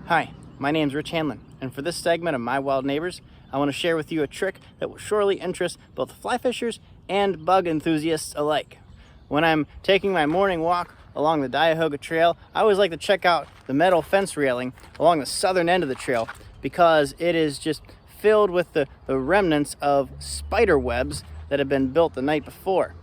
Hi, my name's Rich Hanlon, and for this segment of My Wild Neighbors, I want to share with you a trick that will surely interest both fly fishers and bug enthusiasts alike. When I'm taking my morning walk along the Diahoga Trail, I always like to check out the metal fence railing along the southern end of the trail because it is just filled with the remnants of spider webs that have been built the night before.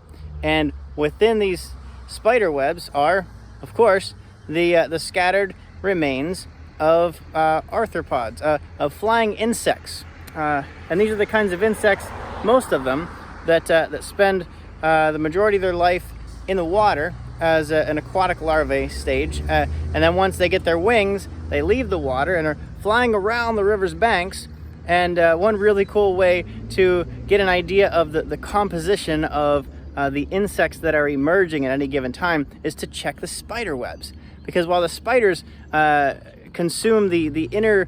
And within these spider webs are, of course, the scattered remains of arthropods, of flying insects. And these are the kinds of insects, most of them, that spend the majority of their life in the water as an aquatic larvae stage. And then once they get their wings, they leave the water and are flying around the river's banks. And one really cool way to get an idea of the composition of the insects that are emerging at any given time is to check the spider webs. Because while the spiders consume the inner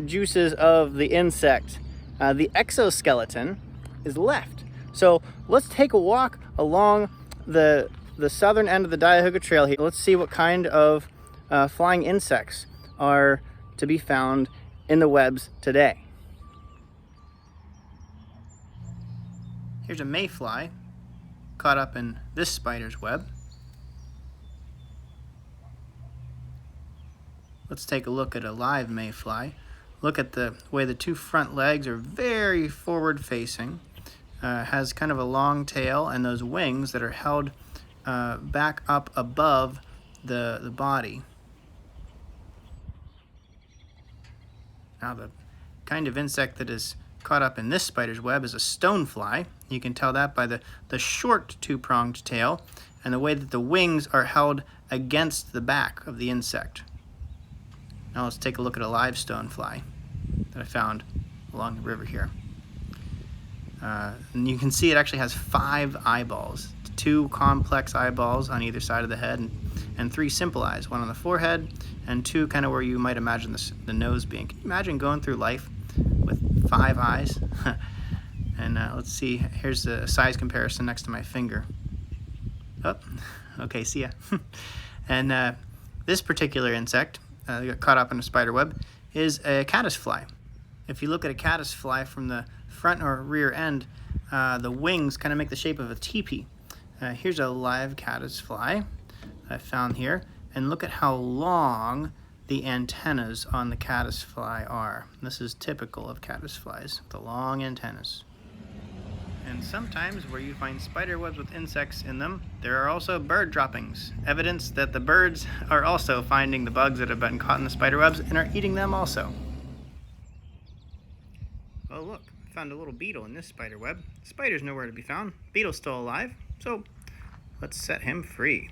juices of the insect, the exoskeleton is left. So let's take a walk along the southern end of the Diahoga Trail here. Let's see what kind of flying insects are to be found in the webs today. Here's a mayfly caught up in this spider's web. Let's take a look at a live mayfly. Look at the way the two front legs are very forward facing. Has kind of a long tail and those wings that are held back up above the body. Now the kind of insect that is caught up in this spider's web is a stonefly. You can tell that by the short two-pronged tail and the way that the wings are held against the back of the insect. Now let's take a look at a live stonefly that I found along the river here. And you can see it actually has 5 eyeballs, 2 complex eyeballs on either side of the head, and 3 simple eyes, 1 on the forehead and 2 kind of where you might imagine the nose being. Can you imagine going through life with 5 eyes? And let's see, here's the size comparison next to my finger. Oh, okay, see ya. And this particular insect that got caught up in a spider web is a caddisfly. If you look at a caddisfly from the front or rear end, the wings kind of make the shape of a teepee. Here's a live caddisfly I found here, and look at how long the antennas on the caddisfly are. This is typical of caddisflies, the long antennas. And sometimes where you find spider webs with insects in them, there are also bird droppings, evidence that the birds are also finding the bugs that have been caught in the spider webs and are eating them also. Oh look, I found a little beetle in this spider web. The spider's nowhere to be found. Beetle's still alive, so let's set him free.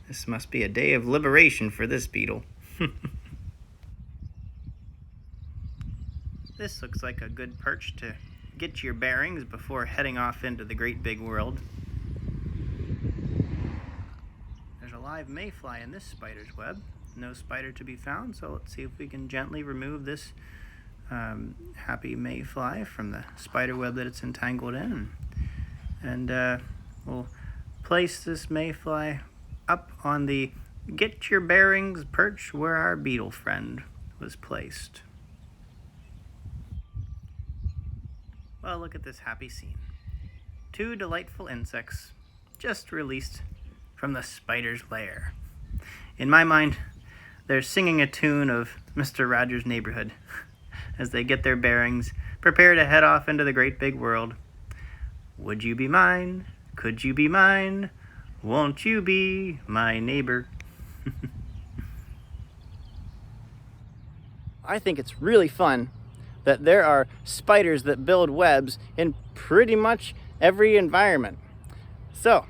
This must be a day of liberation for this beetle. This looks like a good perch to get your bearings before heading off into the great big world. There's a live mayfly in this spider's web. No spider to be found, so let's see if we can gently remove this happy mayfly from the spider web that it's entangled in. And we'll place this mayfly up on the get your bearings perch where our beetle friend was placed. Well, look at this happy scene. 2 delightful insects just released from the spider's lair. In my mind, they're singing a tune of Mr. Rogers' Neighborhood as they get their bearings, prepare to head off into the great big world. Would you be mine? Could you be mine? Won't you be my neighbor? I think it's really fun that there are spiders that build webs in pretty much every environment. So,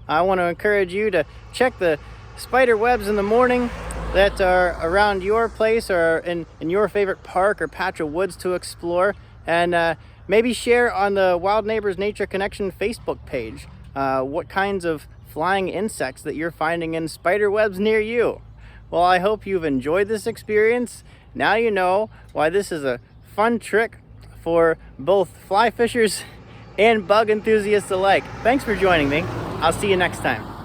I want to encourage you to check the spider webs in the morning that are around your place or in your favorite park or patch of woods to explore, and maybe share on the Wild Neighbors Nature Connection Facebook page what kinds of flying insects that you're finding in spider webs near you. Well, I hope you've enjoyed this experience. Now you know why this is a fun trick for both fly fishers and bug enthusiasts alike. Thanks for joining me. I'll see you next time.